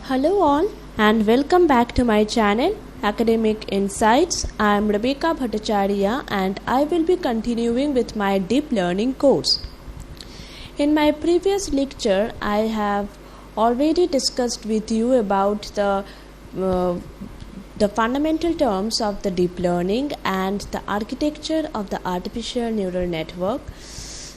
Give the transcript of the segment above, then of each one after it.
Hello all and welcome back to my channel Academic Insights. I am Rebecca Bhattacharya and I will be continuing with my deep learning course. In my previous lecture I have already discussed with you about the fundamental terms of the deep learning and the architecture of the artificial neural network.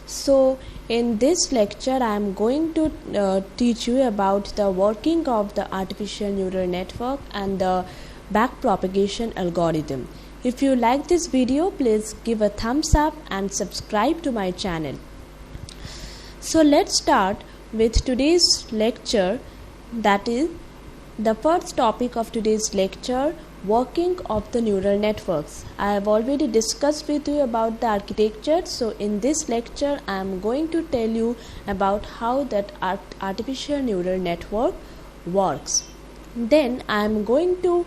So in this lecture I am going to teach you about the working of the artificial neural network and the backpropagation algorithm. If you like this video, please give a thumbs up and subscribe to my channel. So let's start with today's lecture, that is the first topic of today's lecture, working of the neural networks. I have already discussed with you about the architecture, so in this lecture I am going to tell you about how that artificial neural network works. Then I am going to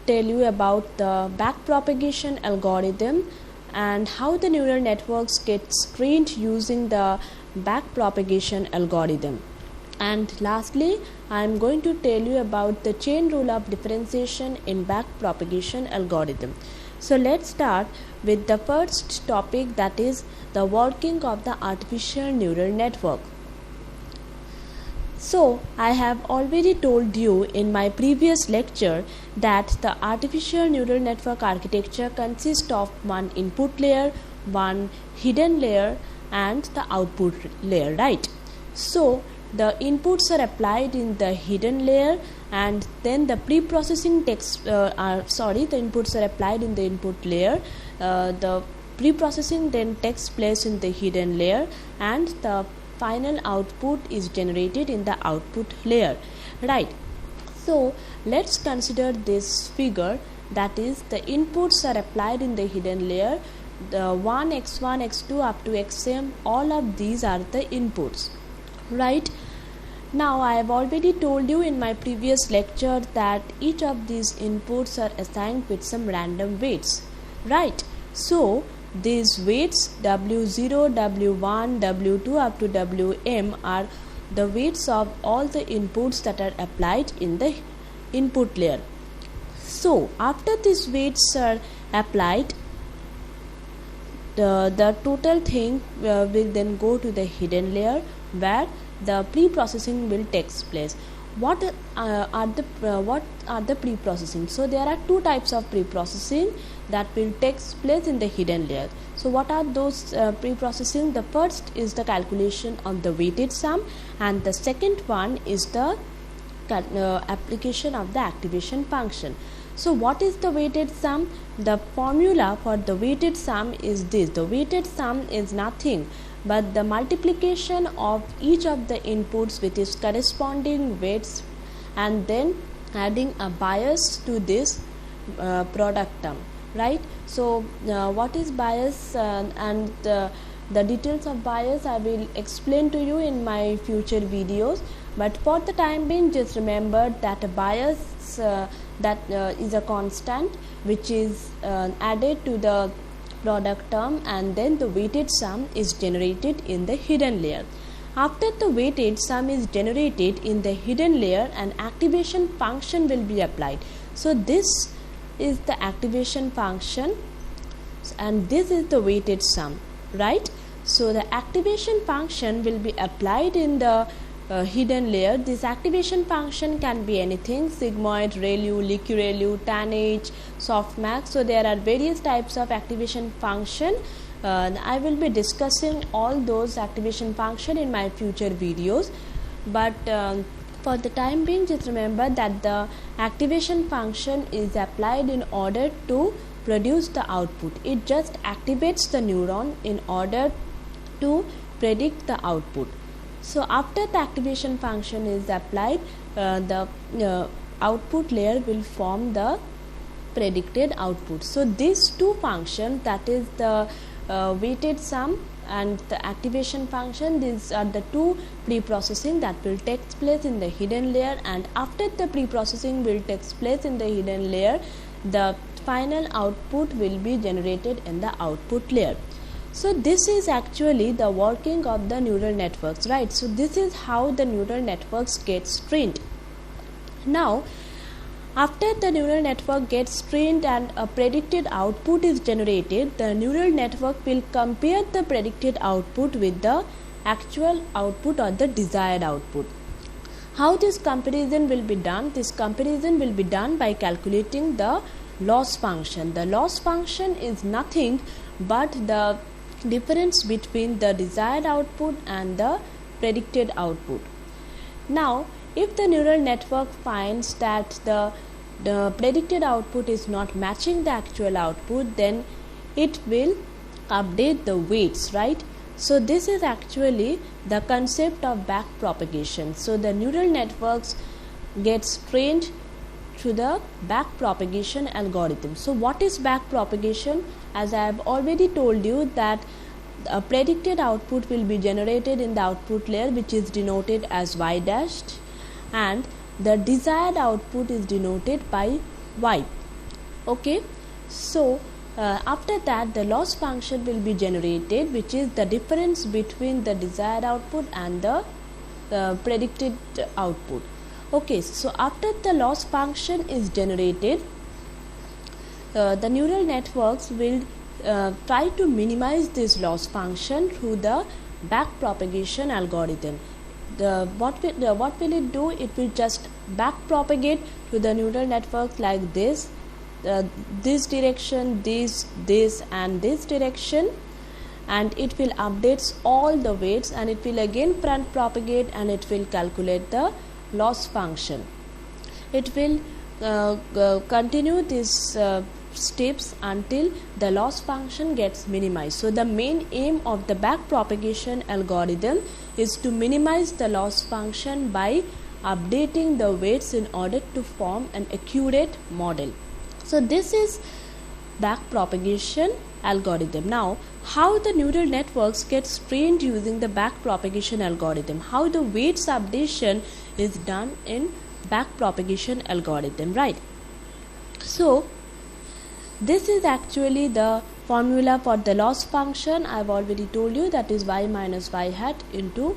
tell you about the backpropagation algorithm and how the neural networks get trained using the backpropagation algorithm. And lastly, I am going to tell you about the chain rule of differentiation in backpropagation algorithm. So let's start with the first topic, that is the working of the artificial neural network. So I have already told you in my previous lecture that the artificial neural network architecture consists of one input layer, one hidden layer and the output layer, right? So the inputs are applied in the hidden layer and then the pre-processing the inputs are applied in the input layer. The pre-processing then takes place in the hidden layer and the final output is generated in the output layer, right? So let's consider this figure, that is the inputs are applied in the hidden layer. The 1, x1, x2 up to xm, all of these are the inputs, right? Now I have already told you in my previous lecture that each of these inputs are assigned with some random weights, right? So these weights w0, w1, w2 up to wm are the weights of all the inputs that are applied in the input layer. So after these weights are applied, the total thing will then go to the hidden layer where the pre-processing will take place. What are the pre-processing? So there are two types of pre-processing that will take place in the hidden layer. So what are those pre-processing? The first is the calculation on the weighted sum and the second one is the application of the activation function. So what is the weighted sum? The formula for the weighted sum is this. The weighted sum is nothing but the multiplication of each of the inputs with its corresponding weights and then adding a bias to this product term, right? So what is bias and the details of bias I will explain to you in my future videos, but for the time being just remember that a bias is a constant which is added to the product term and then the weighted sum is generated in the hidden layer. After the weighted sum is generated in the hidden layer, an activation function will be applied. So this is the activation function and this is the weighted sum, right? So the activation function will be applied in the hidden layer. This activation function can be anything: sigmoid, ReLU, liqReLU, tanh, softmax. So there are various types of activation function. I will be discussing all those activation function in my future videos, but for the time being just remember that the activation function is applied in order to produce the output. It just activates the neuron in order to predict the output. So after the activation function is applied, the output layer will form the predicted output. So these two functions, that is the weighted sum and the activation function, these are the two pre-processing that will take place in the hidden layer, and after the pre-processing will take place in the hidden layer, the final output will be generated in the output layer. So this is actually the working of the neural networks, right? So this is how the neural networks get trained. Now, after the neural network gets trained and a predicted output is generated, the neural network will compare the predicted output with the actual output or the desired output. How this comparison will be done? This comparison will be done by calculating the loss function. The loss function is nothing but the difference between the desired output and the predicted output. Now, if the neural network finds that the predicted output is not matching the actual output, then it will update the weights, right? So this is actually the concept of back propagation. So the neural networks gets trained through the back propagation algorithm. So what is back propagation? As I have already told you that a predicted output will be generated in the output layer, which is denoted as y dashed, and the desired output is denoted by y. Okay, so after that the loss function will be generated, which is the difference between the desired output and the predicted output. Okay, so after the loss function is generated, the neural networks will try to minimize this loss function through the back propagation algorithm. What will it do? It will just back propagate to the neural network like this, this direction, this and this direction, and it will updates all the weights, and it will again front propagate, and it will calculate the loss function. It will continue these steps until the loss function gets minimized. So the main aim of the back propagation algorithm is to minimize the loss function by updating the weights in order to form an accurate model. So this is back propagation algorithm. Now, how the neural networks gets trained using the back propagation algorithm, how the weights updation is done in back propagation algorithm, right? So this is actually the formula for the loss function. I have already told you, that is y minus y hat into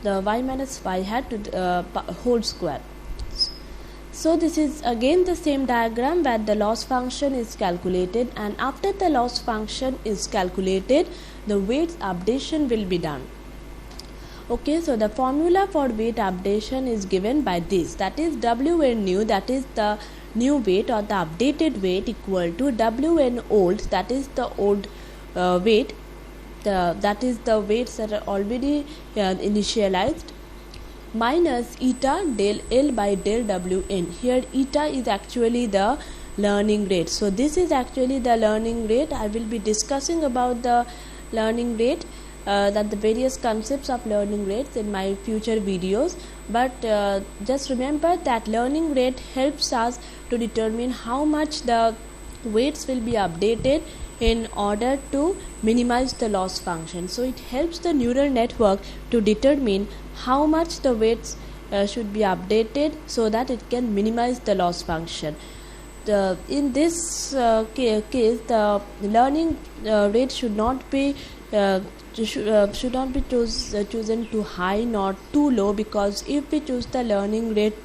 the y minus y hat to the whole square. So this is again the same diagram where the loss function is calculated, and after the loss function is calculated, the weights updation will be done. Okay, so the formula for weight updation is given by this, that is Wn new, that is the new weight or the updated weight, equal to Wn old, that is the old weight, that is the weights that are already initialized, minus eta del L by del Wn. Here eta is actually the learning rate. So this is actually the learning rate. I will be discussing about the learning rate, that the various concepts of learning rates in my future videos, but just remember that learning rate helps us to determine how much the weights will be updated in order to minimize the loss function. So it helps the neural network to determine how much the weights should be updated so that it can minimize the loss function. In this case, the learning rate should not be chosen too high nor too low, because if we choose the learning rate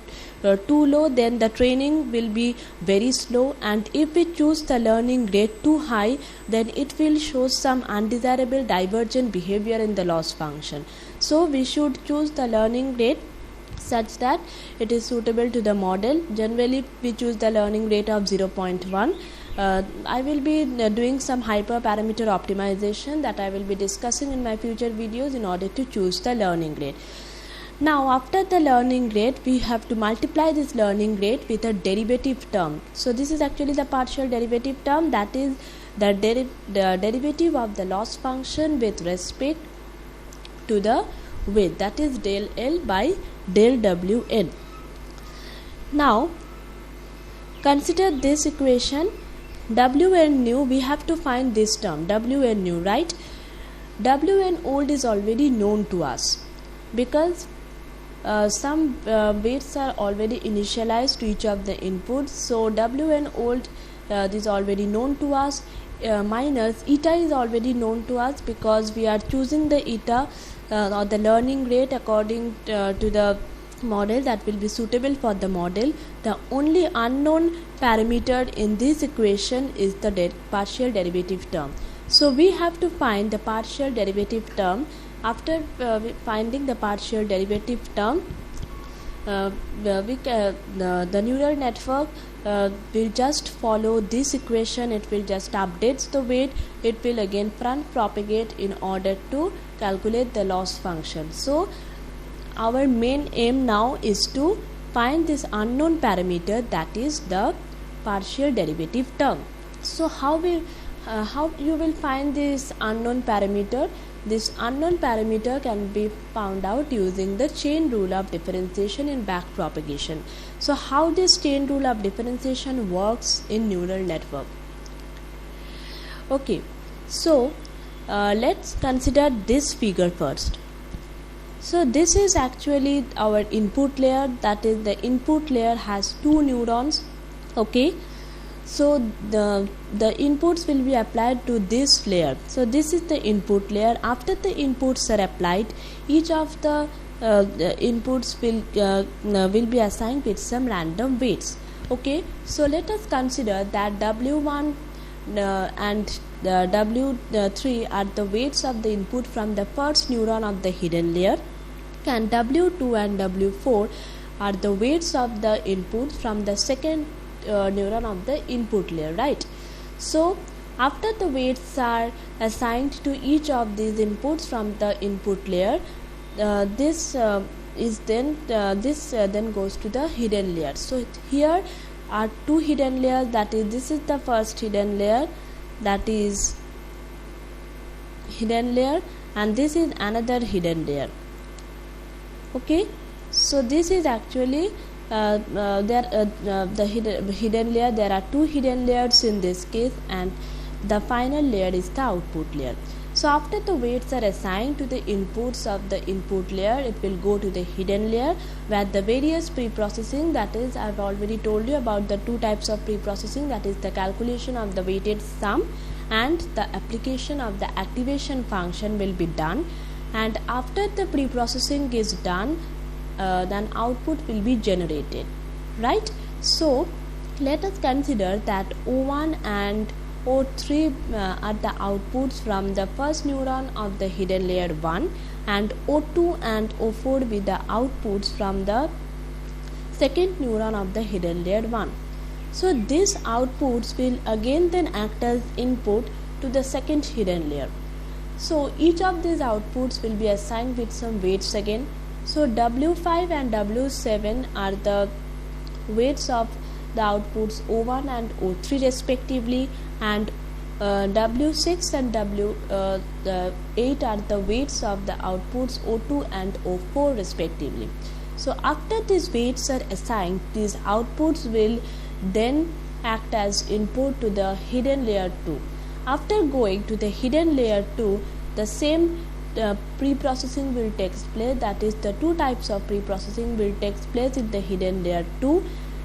too low, then the training will be very slow, and if we choose the learning rate too high, then it will show some undesirable divergent behavior in the loss function. So we should choose the learning rate such that it is suitable to the model. Generally we choose the learning rate of 0.1. I will be doing some hyperparameter optimization that I will be discussing in my future videos in order to choose the learning rate. Now after the learning rate, we have to multiply this learning rate with a derivative term. So this is actually the partial derivative term, that is the derivative of the loss function with respect to the weight, that is del L by del Wn. Now consider this equation. Wn new, we have to find this term Wn new, right? Wn old is already known to us because some weights are already initialized to each of the inputs. So Wn old is already known to us, minus eta is already known to us because we are choosing the eta or the learning rate according to the model that will be suitable for the model. The only unknown parameter in this equation is the partial derivative term. So we have to find the partial derivative term. After finding the partial derivative term, the neural network will just follow this equation. It will just updates the weight. It will again front propagate in order to calculate the loss function. So our main aim now is to find this unknown parameter, that is the partial derivative term. So how you will find this unknown parameter? This unknown parameter can be found out using the chain rule of differentiation in back propagation. So how this chain rule of differentiation works in neural network? Okay, so let's consider this figure first. So this is actually our input layer, that is the input layer has two neurons. Okay, so the inputs will be applied to this layer. So this is the input layer. After the inputs are applied, each of the inputs will be assigned with some random weights. Okay, so let us consider that W1 and W3 are the weights of the input from the first neuron of the hidden layer, and W2 and W4 are the weights of the input from the second neuron of the input layer, right? So after the weights are assigned to each of these inputs from the input layer, this then goes to the hidden layer. So here are two hidden layers, that is this is the first hidden layer, that is hidden layer, and this is another hidden layer. Okay, so this is actually the hidden layer. There are two hidden layers in this case, and the final layer is the output layer. So after the weights are assigned to the inputs of the input layer, it will go to the hidden layer, where the various pre-processing, that is I have already told you about the two types of pre-processing, that is the calculation of the weighted sum and the application of the activation function will be done. And after the pre-processing is done, then output will be generated, right? So let us consider that O1 and O3 are the outputs from the first neuron of the hidden layer 1, and O2 and O4 be the outputs from the second neuron of the hidden layer 1. So these outputs will again then act as input to the second hidden layer. So each of these outputs will be assigned with some weights again. So W5 and W7 are the weights of the outputs O1 and O3 respectively, and W6 and W8 are the weights of the outputs O2 and O4 respectively. So after these weights are assigned, these outputs will then act as input to the hidden layer 2. After going to the hidden layer 2, the same pre-processing will take place, that is the two types of pre-processing will take place in the hidden layer 2,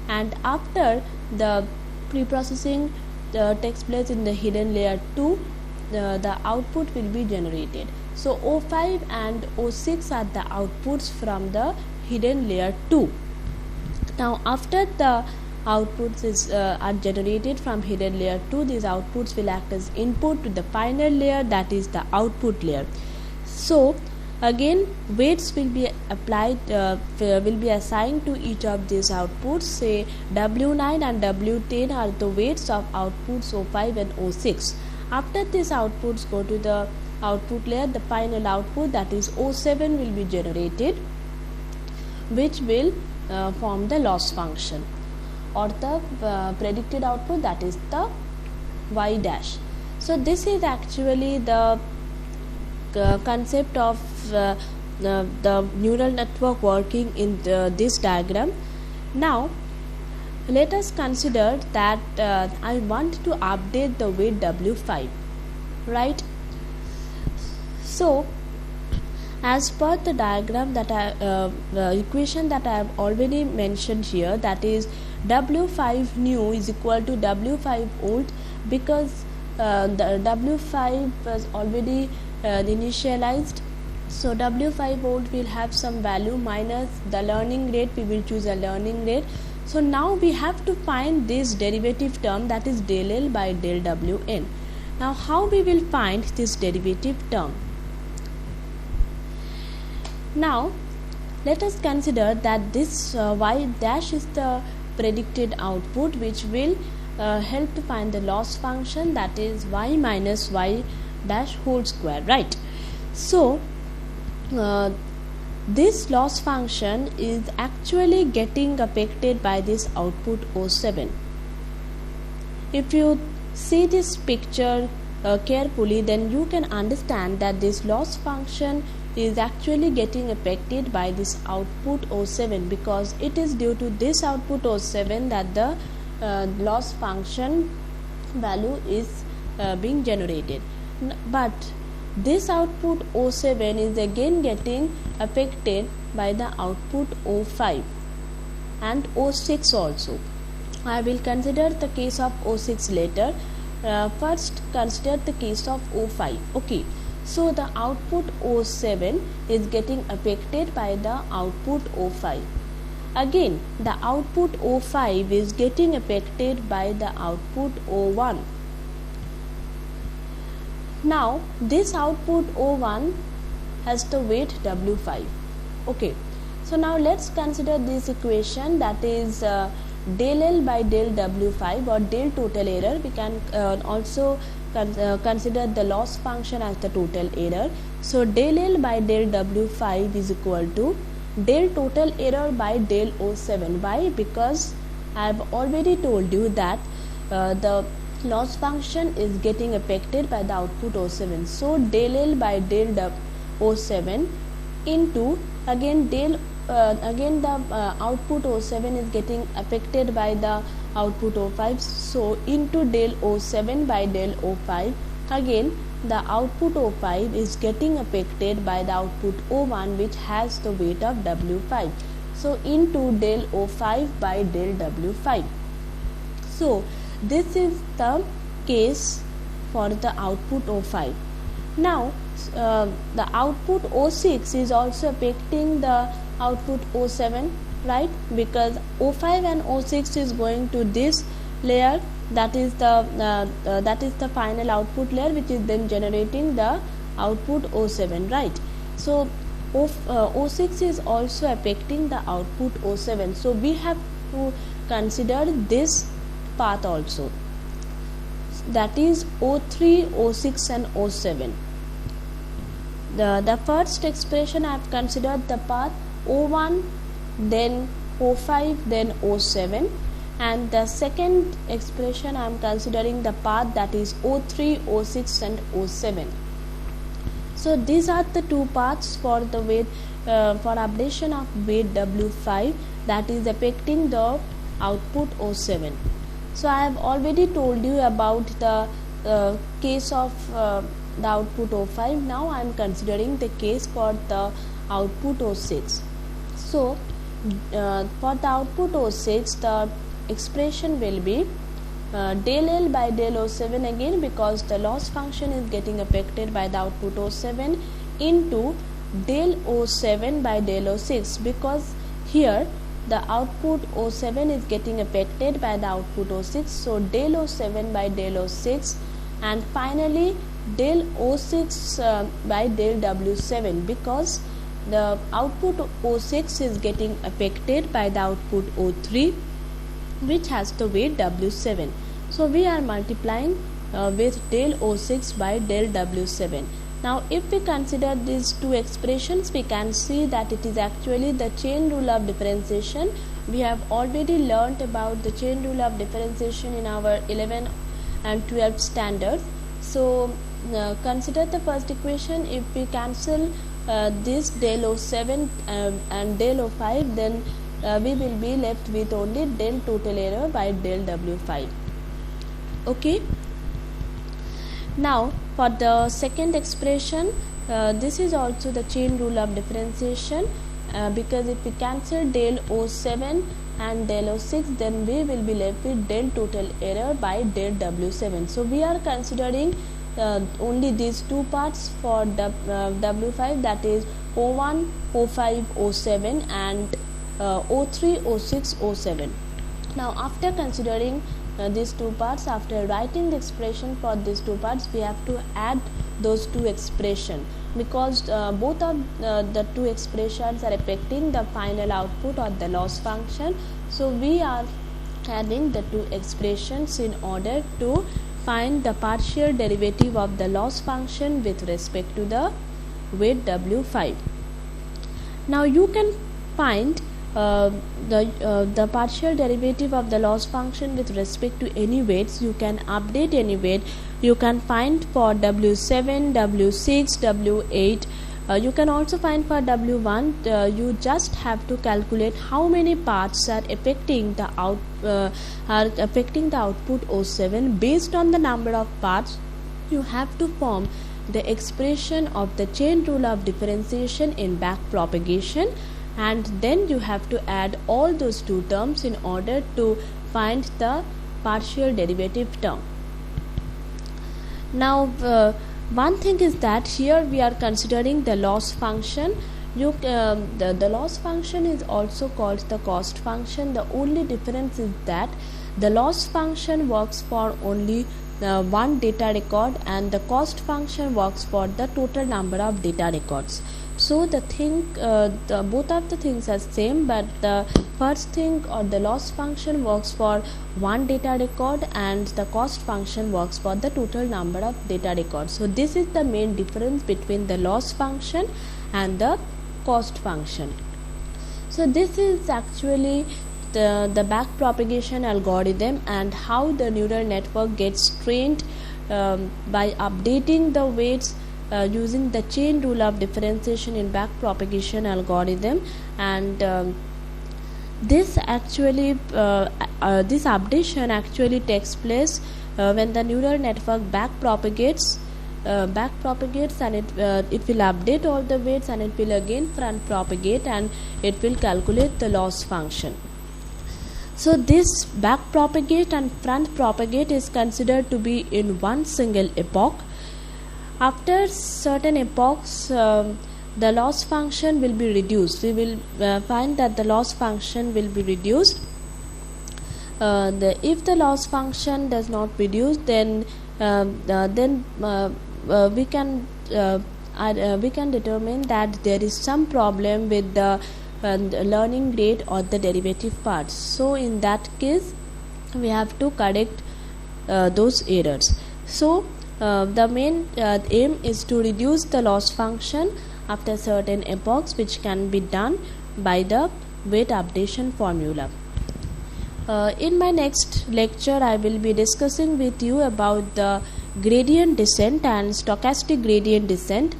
and after the pre-processing takes place in the hidden layer 2, the output will be generated. So O5 and O6 are the outputs from the hidden layer 2. Now after the outputs are generated from hidden layer 2, these outputs will act as input to the final layer, that is the output layer. So again weights will be applied, will be assigned to each of these outputs. Say W9 and W10 are the weights of outputs O5 and O6. After these outputs go to the output layer, the final output, that is O7, will be generated, which will form the loss function, or the predicted output, that is the Y dash. So this is actually the concept of the neural network working in this diagram. Now let us consider that I want to update the weight W5, right? So as per the diagram that equation that I have already mentioned here, that is W5 new is equal to W5 old, because the W5 was already initialized So W5 volt will have some value minus the learning rate. We will choose a learning rate. So now we have to find this derivative term, that is del L by del Wn. Now how we will find this derivative term? Now let us consider that this y dash is the predicted output, which will help to find the loss function, that is y minus y dash whole square, right? So this loss function is actually getting affected by this output O7. If you see this picture carefully, then you can understand that this loss function is actually getting affected by this output O7, because it is due to this output O7 that the loss function value is being generated. But this output O7 is again getting affected by the output O5 and O6 also. I will consider the case of O6 later. First consider the case of O5. Okay, so the output O7 is getting affected by the output O5. Again, the output O5 is getting affected by the output O1. Now this output O1 has the weight W5. Okay, so now let's consider this equation, that is del L by del W5 or del total error. We can also consider the loss function as the total error. So del L by del W5 is equal to del total error by del O7. Why? Because I have already told you that the loss function is getting affected by the output O7. So del L by del O7 into again the output O7 is getting affected by the output O5. So into del O7 by del O5, again the output O5 is getting affected by the output O1, which has the weight of W5. So into del O5 by del W5. So this is the case for the output O5. Now the output O6 is also affecting the output O7, right? Because O5 and O6 is going to this layer, that is the final output layer, which is then generating the output O7, right? So O6 is also affecting the output O7. So we have to consider this path also, that is O3, O6 and O7. The first expression I have considered the path O1, then O5, then O7, and the second expression I am considering the path, that is O3, O6 and O7. So these are the two paths for the weight for updation of weight W5, that is affecting the output O7. So I have already told you about the case of the output O5. Now I am considering the case for the output O6. So for the output O6, the expression will be del L by del O7 again, because the loss function is getting affected by the output O7, into del O7 by del O6, because here the output O7 is getting affected by the output O6. So del O7 by del O6, and finally del O6 by del W7, because the output O6 is getting affected by the output O3, which has the weight W7. So we are multiplying with del O6 by del W7. Now if we consider these two expressions, we can see that it is actually the chain rule of differentiation. We have already learnt about the chain rule of differentiation in our 11 and 12 standards. So consider the first equation. If we cancel this del O7 and del O5, then we will be left with only del total error by del W5. Okay. Now for the second expression, this is also the chain rule of differentiation, because if we cancel del O7 and del O6, then we will be left with del total error by del W7. So we are considering only these two parts for the W5, that is O1, O5, O7 and O3, O6, O7. Now after considering these two parts, after writing the expression for these two parts, we have to add those two expressions, because both of the two expressions are affecting the final output or the loss function. So we are adding the two expressions in order to find the partial derivative of the loss function with respect to the weight W5. Now you can find the partial derivative of the loss function with respect to any weights. You can update any weight. You can find for W7, W6, W8. You can also find for W1. You just have to calculate how many parts are affecting the output O7. Based on the number of parts, you have to form the expression of the chain rule of differentiation in back propagation, and then you have to add all those two terms in order to find the partial derivative term. Now one thing is that here we are considering the loss function. The loss function is also called the cost function. The only difference is that the loss function works for only one data record and the cost function works for the total number of data records. So both of the things are same, but the first thing, or the loss function, works for one data record and the cost function works for the total number of data records. So this is the main difference between the loss function and the cost function. So this is actually the back propagation algorithm and how the neural network gets trained by updating the weights using the chain rule of differentiation in back propagation algorithm. And this updation actually takes place when the neural network back propagates and it will update all the weights and it will again front propagate and it will calculate the loss function. So this back propagate and front propagate is considered to be in one single epoch. After certain epochs, the loss function will be reduced. We will find that the loss function will be reduced. If the loss function does not reduce, then we can determine that there is some problem with the learning rate or the derivative parts. So in that case, we have to correct those errors. So the main aim is to reduce the loss function after certain epochs, which can be done by the weight updation formula. In my next lecture, I will be discussing with you about the gradient descent and stochastic gradient descent,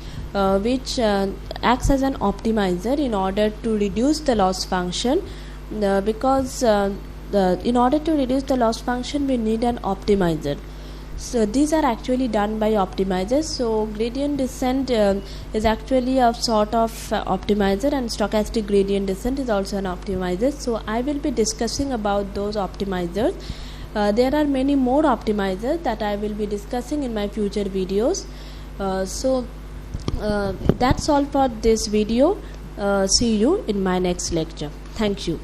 which acts as an optimizer in order to reduce the loss function, because in order to reduce the loss function we need an optimizer. So these are actually done by optimizers. So gradient descent is actually a sort of optimizer, and stochastic gradient descent is also an optimizer. So I will be discussing about those optimizers. There are many more optimizers that I will be discussing in my future videos. That's all for this video. See you in my next lecture. Thank you.